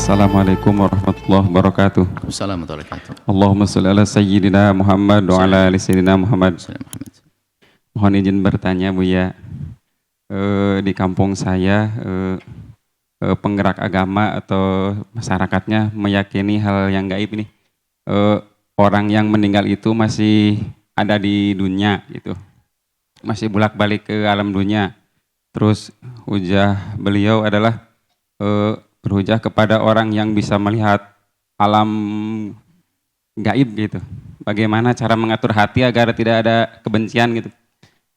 Assalamualaikum warahmatullahi wabarakatuh. Assalamualaikum warahmatullahi wabarakatuh. Allahumma sholli ala sayyidina Muhammad wa ala ali sayyidina Muhammad. Mohon izin bertanya Buya, di kampung saya penggerak agama atau masyarakatnya meyakini hal yang gaib ini. Orang yang meninggal itu masih ada di dunia gitu, masih bolak-balik ke alam dunia. Terus hujah beliau adalah berhujah kepada orang yang bisa melihat alam gaib gitu. Bagaimana cara mengatur hati agar tidak ada kebencian gitu.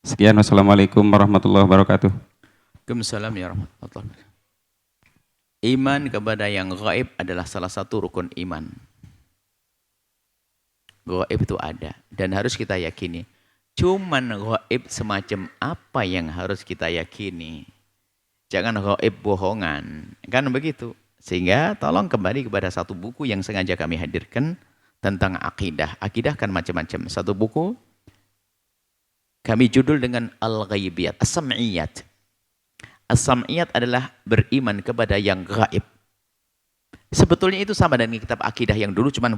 Sekian, wassalamualaikum warahmatullahi wabarakatuh. Waalaikumsalam ya rahmatullah. Iman kepada yang gaib adalah salah satu rukun iman. Gaib itu ada dan harus kita yakini. Cuman gaib semacam apa yang harus kita yakini? Jangan gaib bohongan, kan begitu. Sehingga tolong kembali kepada satu buku yang sengaja kami hadirkan tentang akidah. Akidah kan macam-macam. Satu buku kami judul dengan Al-Ghaibiyat, As-Sam'iyat. As-Sam'iyat adalah beriman kepada yang gaib. Sebetulnya itu sama dengan kitab akidah yang dulu, cuman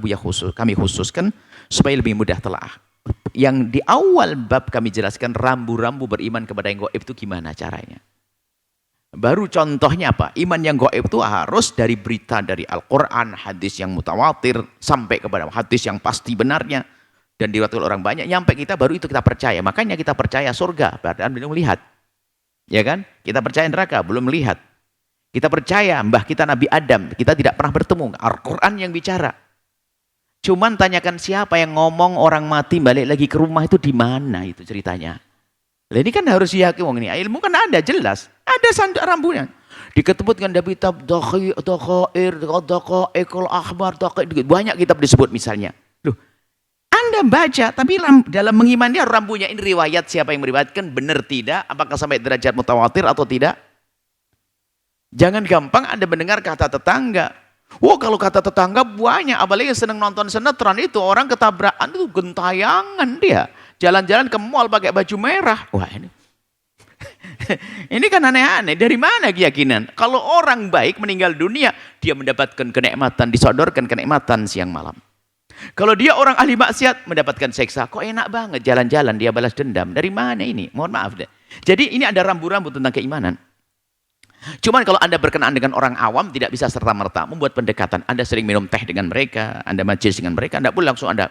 kami khususkan supaya lebih mudah telaah. Yang di awal bab kami jelaskan rambu-rambu beriman kepada yang gaib itu gimana caranya. Baru contohnya apa? Iman yang gaib itu harus dari berita dari Al-Quran, hadis yang mutawatir, sampai kepada hadis yang pasti benarnya. Dan diriwayatkan orang banyak, nyampe kita baru itu kita percaya. Makanya kita percaya surga, padahal belum lihat. Ya kan? Kita percaya neraka, belum lihat. Kita percaya mbah kita Nabi Adam, kita tidak pernah bertemu. Al-Quran yang bicara. Cuman tanyakan siapa yang ngomong orang mati balik lagi ke rumah itu di mana itu ceritanya. Nah, ini kan harus yakin ini ilmu kan ada jelas, ada sandak rambunya. Diketebutkan dari kitab banyak kitab disebut misalnya. Loh, Anda baca tapi dalam mengimani rambunya ini riwayat siapa yang meriwayatkan benar tidak, apakah sampai derajat mutawatir atau tidak? Jangan gampang Anda mendengar kata tetangga. Wah, kalau kata tetangga banyak, apalagi senang nonton sinetron itu orang ketabrakan itu gentayangan dia. Jalan-jalan ke mall pakai baju merah. Wah ini. Ini kan aneh-aneh. Dari mana keyakinan? Kalau orang baik meninggal dunia, dia mendapatkan kenikmatan, disodorkan kenikmatan siang malam. Kalau dia orang ahli maksiat, mendapatkan seksa. Kok enak banget jalan-jalan, dia balas dendam. Dari mana ini? Mohon maaf deh. Jadi ini ada rambu-rambu tentang keimanan. Cuman kalau Anda berkenaan dengan orang awam, tidak bisa serta-merta membuat pendekatan. Anda sering minum teh dengan mereka, Anda majlis dengan mereka, Anda pun langsung Anda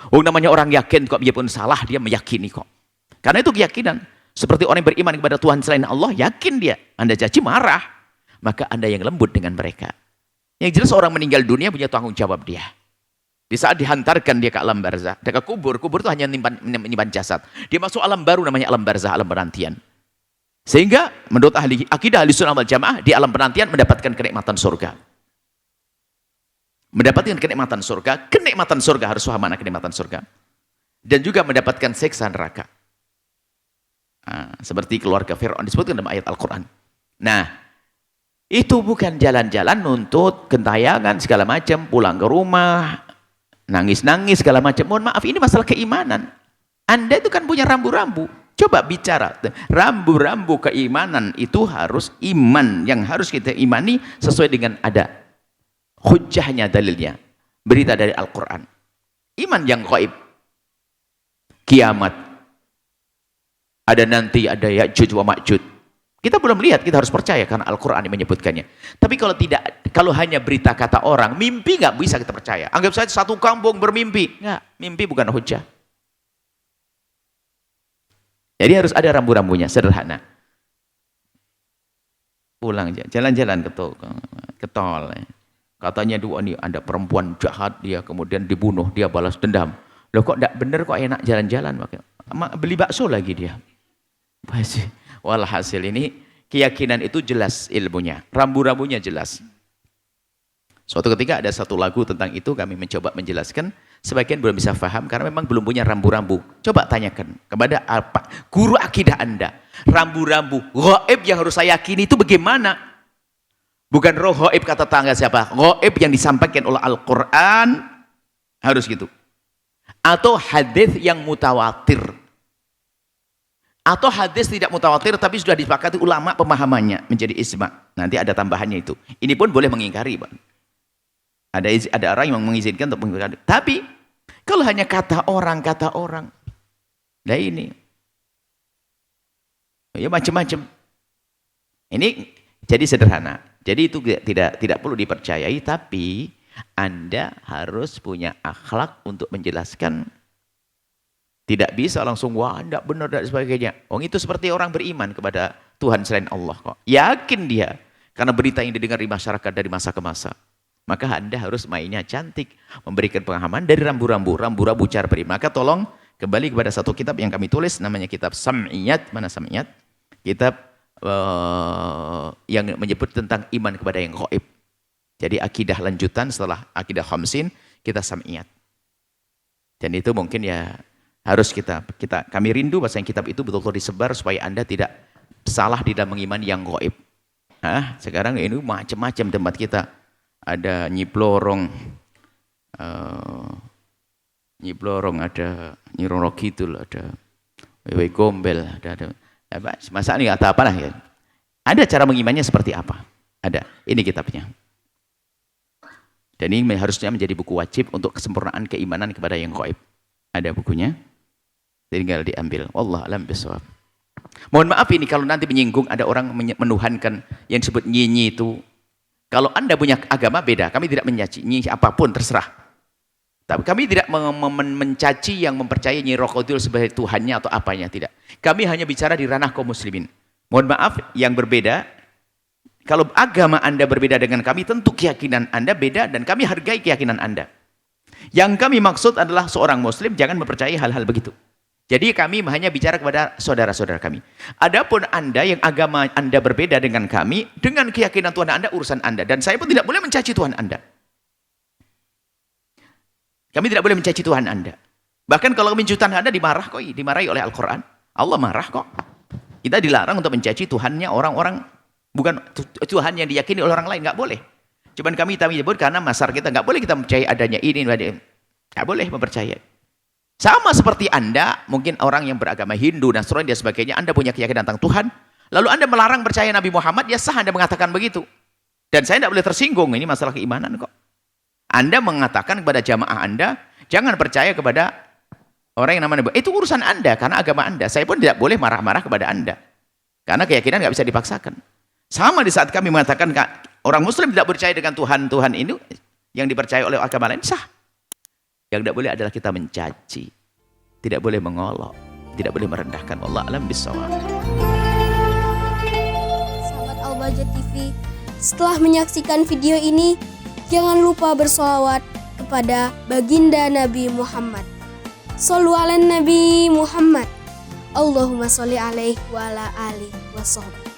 namanya orang yakin kok, biarpun salah dia meyakini kok. Karena itu keyakinan. Seperti orang yang beriman kepada Tuhan selain Allah, yakin dia. Anda caci marah, maka Anda yang lembut dengan mereka. Yang jelas orang meninggal dunia punya tanggung jawab dia. Di saat dihantarkan dia ke alam barzah, dia ke kubur itu hanya menyimpan jasad. Dia masuk alam baru namanya alam barzah, alam penantian. Sehingga menurut ahli akidah ahli sunnah wal jamaah, di alam penantian mendapatkan kenikmatan surga. Mendapatkan kenikmatan surga harus paham mana kenikmatan surga. Dan juga mendapatkan siksa neraka. Nah, seperti keluarga Fir'aun disebutkan dalam ayat Al-Quran. Nah, itu bukan jalan-jalan nuntut gentayangan segala macam, pulang ke rumah, nangis-nangis segala macam. Mohon maaf, ini masalah keimanan. Anda itu kan punya rambu-rambu. Coba bicara, rambu-rambu keimanan itu harus iman. Yang harus kita imani sesuai dengan ada hujjahnya, dalilnya. Berita dari Al-Quran. Iman yang gaib. Kiamat. Ada nanti, ada Ya'juj wa Ma'juj. Kita belum lihat, kita harus percaya karena Al-Quran yang menyebutkannya. Tapi kalau tidak, kalau hanya berita kata orang, mimpi nggak bisa kita percaya. Anggap saja satu kampung bermimpi. Nggak, mimpi bukan hujjah. Jadi harus ada rambu-rambunya, sederhana. Pulang jalan-jalan ke tol. Katanya dua nih, ada perempuan jahat, dia kemudian dibunuh, dia balas dendam. Loh kok enggak bener, kok enak jalan-jalan? Beli bakso lagi dia. Walhasil ini keyakinan itu jelas ilmunya, rambu-rambunya jelas. Suatu ketika ada satu lagu tentang itu, kami mencoba menjelaskan, sebagian belum bisa paham karena memang belum punya rambu-rambu. Coba tanyakan kepada apa guru akidah Anda, rambu-rambu gaib yang harus saya yakini itu bagaimana? Bukan roh gaib kata tangga siapa, gaib yang disampaikan oleh Al-Quran, harus gitu. Atau hadis yang mutawatir. Atau hadis tidak mutawatir tapi sudah disepakati ulama pemahamannya menjadi ijma. Nanti ada tambahannya itu. Ini pun boleh mengingkari, Pak. Ada orang yang mengizinkan untuk mengingkari. Tapi kalau hanya kata orang, nah ini ya macam-macam. Ini jadi sederhana. Jadi itu tidak perlu dipercayai, tapi Anda harus punya akhlak untuk menjelaskan. Tidak bisa langsung, wah tidak benar dan sebagainya. Itu seperti orang beriman kepada Tuhan selain Allah kok. Yakin dia. Karena berita yang didengar di masyarakat dari masa ke masa. Maka Anda harus mainnya cantik. Memberikan pemahaman dari rambu-rambu cara beriman. Maka tolong kembali kepada satu kitab yang kami tulis. Namanya kitab Sam'iyat. Mana Sam'iyat? Kitab yang menyebut tentang iman kepada yang gaib. Jadi akidah lanjutan setelah akidah khamsin. Kita Sam'iyat. Dan itu mungkin ya harus kami rindu bahasa kitab itu betul-betul disebar supaya Anda tidak salah di dalam mengimani yang gaib. Sekarang ini macam-macam tempat kita. Ada nyiplorong, ada nyiroro kidul, ada wewe gombel, ada masa ini kata apalah ya. Ada cara mengimannya seperti apa? Ada. Ini kitabnya. Dan ini harusnya menjadi buku wajib untuk kesempurnaan keimanan kepada yang gaib. Ada bukunya. Tinggal diambil. Wallah alam bisawab. Mohon maaf ini kalau nanti menyinggung ada orang menuhankan yang disebut nyinyi itu. Kalau Anda punya agama beda, kami tidak mencaci nyi apapun terserah. Tapi kami tidak mencaci yang mempercayai Nyi Rokodil sebagai Tuhannya atau apanya, tidak. Kami hanya bicara di ranah kaum muslimin. Mohon maaf yang berbeda. Kalau agama Anda berbeda dengan kami, tentu keyakinan Anda beda dan kami hargai keyakinan Anda. Yang kami maksud adalah seorang muslim jangan mempercayai hal-hal begitu. Jadi kami hanya bicara kepada saudara-saudara kami. Adapun Anda yang agama Anda berbeda dengan kami, dengan keyakinan Tuhan Anda, urusan Anda. Dan saya pun tidak boleh mencaci Tuhan Anda. Kami tidak boleh mencaci Tuhan Anda. Bahkan kalau mencutan Anda dimarahi oleh Al-Quran. Allah marah kok. Kita dilarang untuk mencaci Tuhannya orang-orang, bukan Tuhan yang diyakini oleh orang lain, nggak boleh. Cuman kami menyebut karena masar kita, nggak boleh kita percaya adanya ini, nggak boleh mempercayai. Sama seperti Anda, mungkin orang yang beragama Hindu, Nasrani dan sebagainya, Anda punya keyakinan tentang Tuhan, lalu Anda melarang percaya Nabi Muhammad, ya sah Anda mengatakan begitu. Dan saya tidak boleh tersinggung, ini masalah keimanan kok. Anda mengatakan kepada jamaah Anda, jangan percaya kepada orang yang namanya, itu urusan Anda, karena agama Anda. Saya pun tidak boleh marah-marah kepada Anda. Karena keyakinan nggak bisa dipaksakan. Sama di saat kami mengatakan, orang Muslim tidak percaya dengan Tuhan ini, yang dipercaya oleh agama lain, sah. Yang tidak boleh adalah kita mencaci, tidak boleh mengolok, tidak boleh merendahkan. Allah alam bisawab. Sahabat Al-Bahjah TV, setelah menyaksikan video ini, jangan lupa bersolawat kepada baginda Nabi Muhammad. Shollu ala Nabi Muhammad. Allahumma sholli alaihi wa ala alihi wa sahbihi.